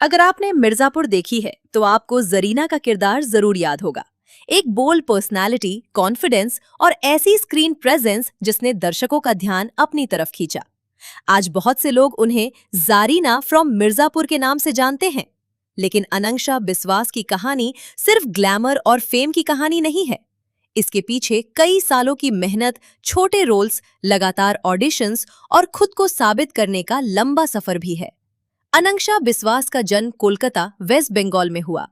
अगर आपने मिर्जापुर देखी है तो आपको जरीना का किरदार जरूर याद होगा। एक बोल्ड पर्सनालिटी, कॉन्फिडेंस और ऐसी स्क्रीन प्रेजेंस जिसने दर्शकों का ध्यान अपनी तरफ खींचा। आज बहुत से लोग उन्हें जारीना फ्रॉम मिर्जापुर के नाम से जानते हैं। लेकिन अनंक्षा बिस्वास की कहानी सिर्फ ग्लैमर और फेम की कहानी नहीं है। इसके पीछे कई सालों की मेहनत, छोटे रोल्स, लगातार ऑडिशंस और खुद को साबित करने का लंबा सफर भी है। अनंक्षा बिस्वास का जन्म कोलकाता, वेस्ट बंगाल में हुआ।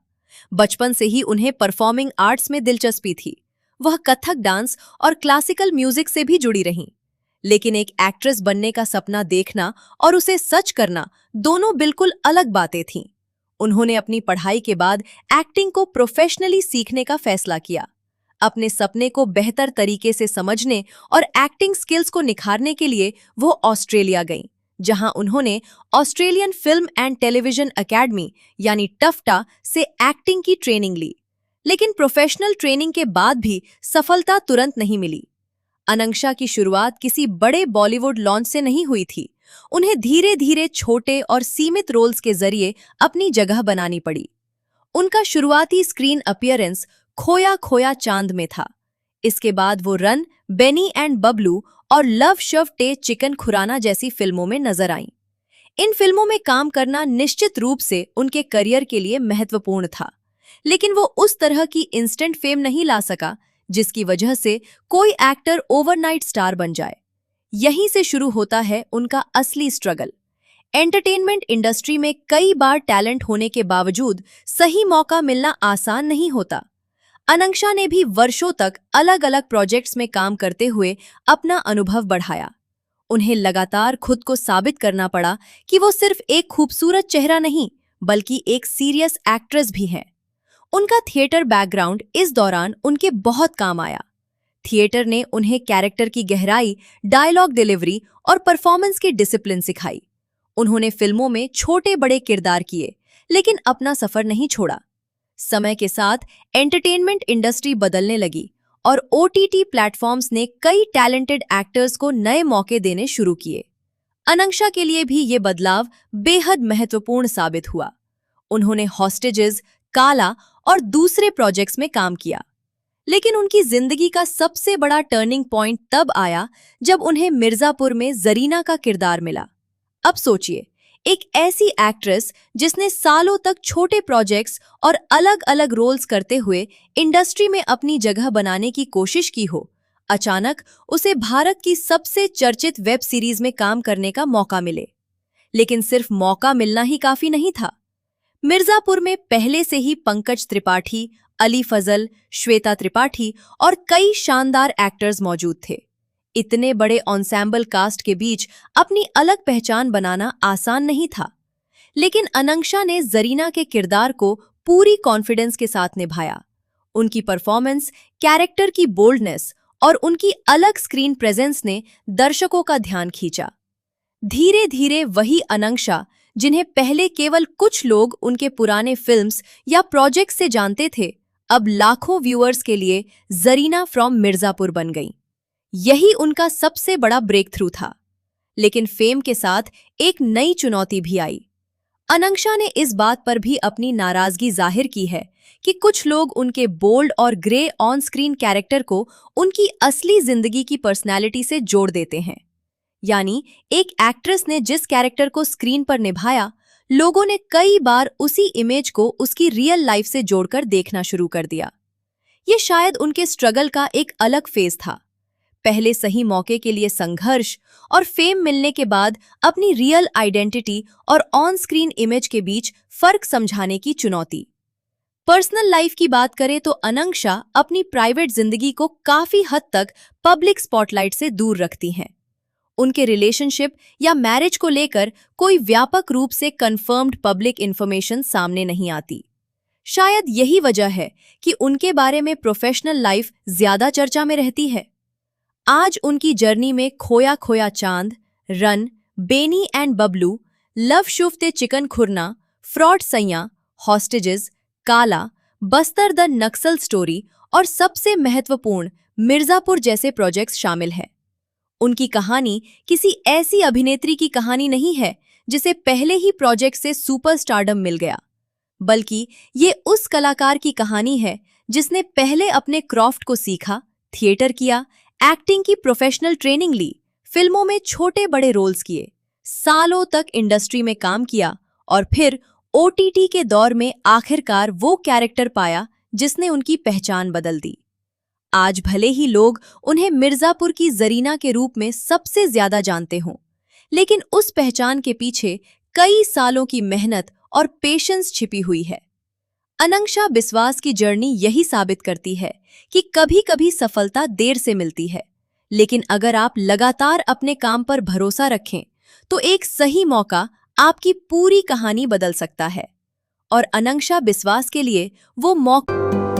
बचपन से ही उन्हें परफॉर्मिंग आर्ट्स में दिलचस्पी थी। वह कथक डांस और क्लासिकल म्यूजिक से भी जुड़ी रहीं। लेकिन एक एक्ट्रेस बनने का सपना देखना और उसे सच करना, दोनों बिल्कुल अलग बातें थीं। उन्होंने अपनी पढ़ाई के बाद एक्टिंग को प्रोफेशनली सीखने का फैसला किया। अपने सपने को बेहतर तरीके से समझने और एक्टिंग स्किल्स को निखारने के लिए वो ऑस्ट्रेलिया गईं, जहां उन्होंने Australian film and television academy यानी टफ्टा से एक्टिंग की ट्रेनिंग ली। लेकिन प्रोफेशनल ट्रेनिंग के बाद भी सफलता तुरंत नहीं मिली। अनंक्षा की शुरुआत किसी बड़े बॉलीवुड लॉन्च से नहीं हुई थी। उन्हें धीरे धीरे छोटे और सीमित रोल्स के जरिए अपनी जगह बनानी पड़ी। उनका शुरुआती स्क्रीन अपीयरेंस खोया खोया चांद में था। इसके बाद वो रन, बेनी एंड बबलू और लव शव टे चिकन खुराना जैसी फिल्मों में नजर आईं। इन फिल्मों में काम करना निश्चित रूप से उनके करियर के लिए महत्वपूर्ण था। लेकिन वो उस तरह की इंस्टेंट फेम नहीं ला सका जिसकी वजह से कोई एक्टर ओवरनाइट स्टार बन जाए। यहीं से शुरू होता है उनका असली स्ट्रगल। एंटरटेनमेंट इंडस्ट्री में कई बार टैलेंट होने के बावजूद सही मौका मिलना आसान नहीं होता। अनंक्षा ने भी वर्षों तक अलग अलग प्रोजेक्ट्स में काम करते हुए अपना अनुभव बढ़ाया। उन्हें लगातार खुद को साबित करना पड़ा कि वो सिर्फ एक खूबसूरत चेहरा नहीं, बल्कि एक सीरियस एक्ट्रेस भी हैं। उनका थिएटर बैकग्राउंड इस दौरान उनके बहुत काम आया। थिएटर ने उन्हें कैरेक्टर की गहराई, डायलॉग डिलीवरी और परफॉर्मेंस की डिसिप्लिन सिखाई। उन्होंने फिल्मों में छोटे बड़े किरदार किए, लेकिन अपना सफर नहीं छोड़ा। समय के साथ एंटरटेनमेंट इंडस्ट्री बदलने लगी और ओटीटी प्लेटफॉर्म्स ने कई टैलेंटेड एक्टर्स को नए मौके देने शुरू किए। अनंक्षा के लिए भी ये बदलाव बेहद महत्वपूर्ण साबित हुआ। उन्होंने हॉस्टेजेस, काला और दूसरे प्रोजेक्ट्स में काम किया। लेकिन उनकी जिंदगी का सबसे बड़ा टर्निंग पॉइंट तब आया जब उन्हें मिर्जापुर में जरीना का किरदार मिला। अब सोचिए, एक ऐसी एक्ट्रेस जिसने सालों तक छोटे प्रोजेक्ट्स और अलग अलग रोल्स करते हुए इंडस्ट्री में अपनी जगह बनाने की कोशिश की हो, अचानक उसे भारत की सबसे चर्चित वेब सीरीज में काम करने का मौका मिले। लेकिन सिर्फ मौका मिलना ही काफी नहीं था। मिर्जापुर में पहले से ही पंकज त्रिपाठी, अली फजल, श्वेता त्रिपाठी और कई शानदार एक्टर्स मौजूद थे। इतने बड़े ऑन्सेम्बल कास्ट के बीच अपनी अलग पहचान बनाना आसान नहीं था। लेकिन अनंक्षा ने जरीना के किरदार को पूरी कॉन्फिडेंस के साथ निभाया। उनकी परफॉर्मेंस, कैरेक्टर की बोल्डनेस और उनकी अलग स्क्रीन प्रेजेंस ने दर्शकों का ध्यान खींचा। धीरे धीरे वही अनंक्षा, जिन्हें पहले केवल कुछ लोग उनके पुराने फिल्म्स या प्रोजेक्ट से जानते थे, अब लाखों व्यूअर्स के लिए जरीना फ्रॉम मिर्जापुर बन गई। यही उनका सबसे बड़ा ब्रेक थ्रू था। लेकिन फेम के साथ एक नई चुनौती भी आई। अनंक्षा ने इस बात पर भी अपनी नाराजगी जाहिर की है कि कुछ लोग उनके बोल्ड और ग्रे ऑन स्क्रीन कैरेक्टर को उनकी असली जिंदगी की पर्सनैलिटी से जोड़ देते हैं। यानी एक एक्ट्रेस ने जिस कैरेक्टर को स्क्रीन पर निभाया, लोगों ने कई बार उसी इमेज को उसकी रियल लाइफ से जोड़कर देखना शुरू कर दिया। ये शायद उनके स्ट्रगल का एक अलग फेज था। पहले सही मौके के लिए संघर्ष और फेम मिलने के बाद अपनी रियल आइडेंटिटी और ऑन स्क्रीन इमेज के बीच फर्क समझाने की चुनौती। पर्सनल लाइफ की बात करें तो अनंक्षा अपनी प्राइवेट जिंदगी को काफी हद तक पब्लिक स्पॉटलाइट से दूर रखती हैं। उनके रिलेशनशिप या मैरिज को लेकर कोई व्यापक रूप से कंफर्म्ड पब्लिक इंफॉर्मेशन सामने नहीं आती। शायद यही वजह है कि उनके बारे में प्रोफेशनल लाइफ ज्यादा चर्चा में रहती है। आज उनकी जर्नी में Khoya Khoya Chand, Run, Benny and Babloo, love Shuv Tey chicken Khurana, fraud Saiyaan, hostages, Kaala, Bastar the Naxal story और सबसे महत्वपूर्ण मिर्जापुर जैसे प्रोजेक्ट्स शामिल हैं। उनकी कहानी किसी ऐसी अभिनेत्री की कहानी नहीं है जिसे पहले ही प्रोजेक्ट से सुपरस्टारडम मिल गया, बल्कि ये उस कलाकार की कहानी है जिसने पहले अपने क्राफ्ट को सीखा, थिएटर किया, एक्टिंग की प्रोफेशनल ट्रेनिंग ली, फिल्मों में छोटे बड़े रोल्स किए, सालों तक इंडस्ट्री में काम किया और फिर ओटीटी के दौर में आखिरकार वो कैरेक्टर पाया जिसने उनकी पहचान बदल दी। आज भले ही लोग उन्हें मिर्जापुर की जरीना के रूप में सबसे ज्यादा जानते हों, लेकिन उस पहचान के पीछे कई सालों की मेहनत और पेशेंस छिपी हुई है। अनंक्षा बिस्वास की जर्नी यही साबित करती है कि कभी-कभी सफलता देर से मिलती है, लेकिन अगर आप लगातार अपने काम पर भरोसा रखें, तो एक सही मौका आपकी पूरी कहानी बदल सकता है। और अनंक्षा बिस्वास के लिए वो मौका